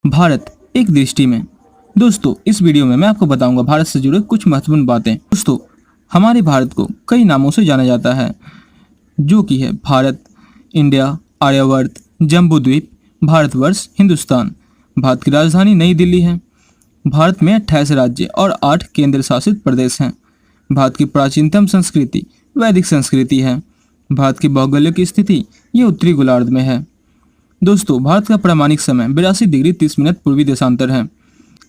भारत एक दृष्टि में। दोस्तों, इस वीडियो में मैं आपको बताऊंगा भारत से जुड़े कुछ महत्वपूर्ण बातें। दोस्तों, हमारे भारत को कई नामों से जाना जाता है, जो कि है भारत, इंडिया, आर्यवर्त, जम्बू द्वीप, भारतवर्ष, हिंदुस्तान। भारत की राजधानी नई दिल्ली है। भारत में 28 राज्य और 8 केंद्र शासित प्रदेश हैं। भारत की प्राचीनतम संस्कृति वैदिक संस्कृति है। भारत की भौगोलिक स्थिति ये उत्तरी गोलार्ध में है। दोस्तों, भारत का प्रामाणिक समय 82 डिग्री 30 मिनट पूर्वी देशांतर है।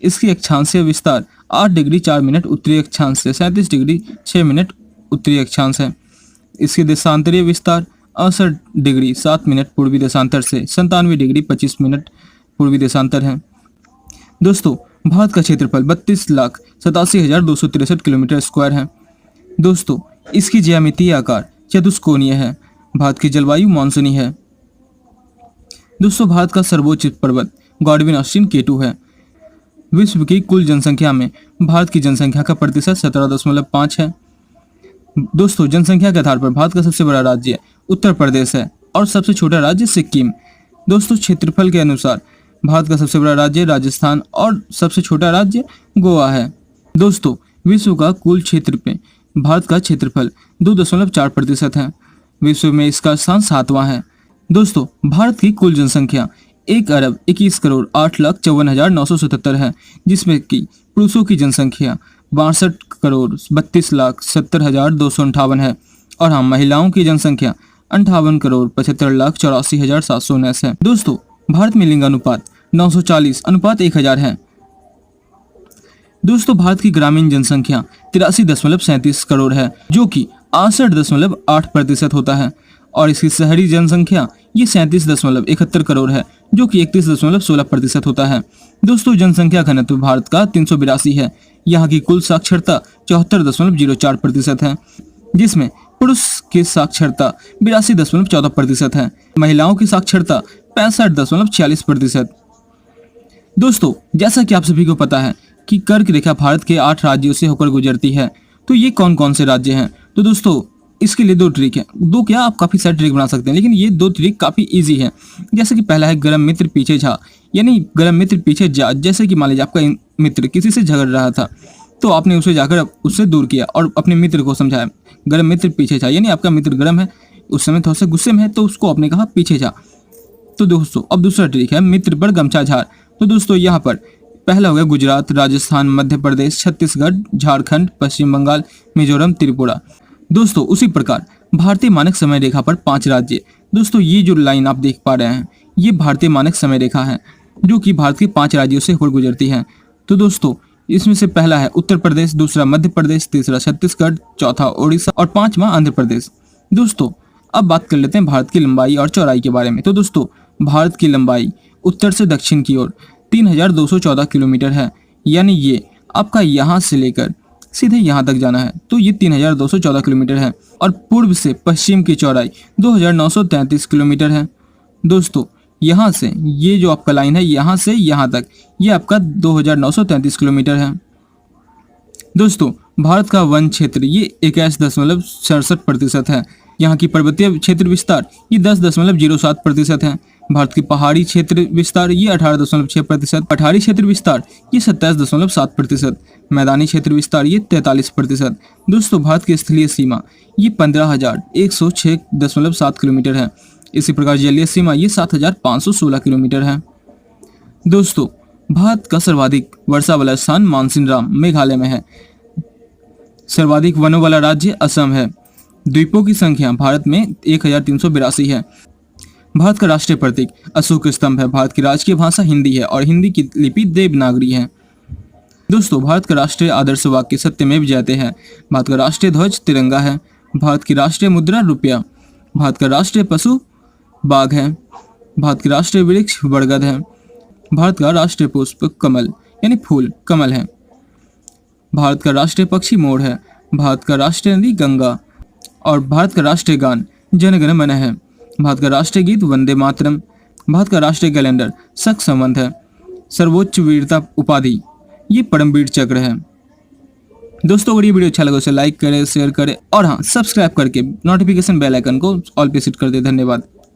इसकी अक्षांशीय विस्तार 8 डिग्री 4 मिनट उत्तरी अक्षांश से 37 डिग्री 6 मिनट उत्तरी अक्षांश है। इसकी देशांतरीय विस्तार 68 डिग्री 7 मिनट पूर्वी देशांतर से 97 डिग्री 25 मिनट पूर्वी देशांतर है। दोस्तों, भारत का क्षेत्रफल 32,87,263 किलोमीटर स्क्वायर है। दोस्तों, इसकी ज्यामितीय आकार चतुष्कोणीय है। भारत की जलवायु मानसूनी है। दोस्तों, भारत का सर्वोच्च पर्वत गॉडविन ऑस्टिन K2 है। विश्व की कुल जनसंख्या में भारत की जनसंख्या का प्रतिशत 17.5 है। दोस्तों, जनसंख्या के आधार पर भारत का सबसे बड़ा राज्य उत्तर प्रदेश है और सबसे छोटा राज्य सिक्किम। दोस्तों, क्षेत्रफल के अनुसार भारत का सबसे बड़ा राज्य राजस्थान और सबसे छोटा राज्य गोवा है। दोस्तों, विश्व का कुल क्षेत्र पे भारत का क्षेत्रफल 2.4% है। विश्व में इसका स्थान 7वां है। दोस्तों, भारत की कुल जनसंख्या 1,21,08,54,977 है, जिसमें कि पुरुषों की जनसंख्या 62,32,70,258 है और महिलाओं की जनसंख्या 58,75,84,719 है। दोस्तों, भारत में लिंग अनुपात 940:1000 है। दोस्तों, भारत की ग्रामीण जनसंख्या 83.37 करोड़ है, जो कि 68.8% होता है और इसकी शहरी जनसंख्या ये 37.71 करोड़ है, जो कि 31.16% होता है। दोस्तों, जनसंख्या घनत्व भारत का 382 है। यहाँ की कुल साक्षरता 74.04% है, जिसमें पुरुष की साक्षरता 82.14% है। महिलाओं की साक्षरता 65.46%। दोस्तों, जैसा कि आप सभी को पता है कि कर्क रेखा भारत के 8 राज्यों से होकर गुजरती है। तो ये कौन कौन से राज्य हैं? तो दोस्तों, इसके लिए 2 ट्रिक है। क्या आप काफ़ी सारे ट्रिक बना सकते हैं, लेकिन ये 2 ट्रिक काफ़ी इजी है। जैसे कि पहला है गरम मित्र पीछे झा, यानी गरम मित्र पीछे जा। जैसे कि मान लीजिए आपका मित्र किसी से झगड़ रहा था, तो आपने उसे जाकर उससे दूर किया और अपने मित्र को समझाया गरम मित्र पीछे झा, यानी आपका मित्र गरम है, उस समय थोड़ा सा गुस्से में है, तो उसको आपने कहा पीछे जा। तो दोस्तों, अब दूसरा ट्रिक है मित्र पर गमछा झाड़। तो दोस्तों, यहाँ पर पहला हो गया गुजरात, राजस्थान, मध्य प्रदेश, छत्तीसगढ़, झारखंड, पश्चिम बंगाल, मिजोरम, त्रिपुरा। दोस्तों, उसी प्रकार भारतीय मानक समय रेखा पर 5 राज्य। दोस्तों, ये जो लाइन आप देख पा रहे हैं, ये भारतीय मानक समय रेखा है, जो कि भारत के 5 राज्यों से होकर गुजरती है। तो दोस्तों, इसमें से पहला है उत्तर प्रदेश, दूसरा मध्य प्रदेश, तीसरा छत्तीसगढ़, चौथा ओडिशा और 5वां आंध्र प्रदेश। दोस्तों, अब बात कर लेते हैं भारत की लंबाई और चौड़ाई के बारे में। तो दोस्तों, भारत की लंबाई उत्तर से दक्षिण की ओर 3214 किलोमीटर है, यानी ये आपका यहाँ से लेकर सीधे यहाँ तक जाना है, तो ये 3214 किलोमीटर है। और पूर्व से पश्चिम की चौड़ाई 2933 किलोमीटर है। दोस्तों, यहाँ से ये जो आपका लाइन है, यहाँ से यहाँ तक ये आपका 2933 किलोमीटर है। दोस्तों, भारत का वन क्षेत्र ये 21.67% है। यहाँ की पर्वतीय क्षेत्र विस्तार ये 10.07% है। भारत की पहाड़ी क्षेत्र विस्तार ये 18.6%, पठारी क्षेत्र विस्तार ये 27.7%, मैदानी क्षेत्र विस्तार ये 43%। दोस्तों, भारत की स्थलीय सीमा ये 15,106.7 किलोमीटर है। इसी प्रकार जलीय सीमा ये 7,516 किलोमीटर है। दोस्तों, भारत का सर्वाधिक वर्षा वाला स्थान मानसिनराम मेघालय में है। सर्वाधिक वनों वाला राज्य असम है। द्वीपों की संख्या भारत में 1382 है। भारत का राष्ट्रीय प्रतीक अशोक स्तंभ है। भारत की राजकीय भाषा हिंदी है और हिंदी की लिपि देवनागरी है। दोस्तों, भारत का राष्ट्रीय आदर्श वाक्य सत्यमेव जयते है। भारत का राष्ट्रीय ध्वज तिरंगा है। भारत की राष्ट्रीय मुद्रा रुपया। भारत का राष्ट्रीय पशु बाघ है। भारत की राष्ट्रीय वृक्ष बरगद है। भारत का राष्ट्रीय पुष्प कमल यानी फूल कमल है। भारत का राष्ट्रीय पक्षी मोर है। भारत का राष्ट्रीय नदी गंगा और भारत का राष्ट्रीय गान जन गण मन है। भारत का राष्ट्रीय गीत वंदे मातरम। भारत का राष्ट्रीय कैलेंडर शक संवत है। सर्वोच्च वीरता उपाधि ये परमवीर चक्र है। दोस्तों, अगर ये वीडियो अच्छा लगे उसे लाइक करें, शेयर करें और हाँ, सब्सक्राइब करके नोटिफिकेशन बेल आइकन को ऑल पे सेट कर दे। धन्यवाद।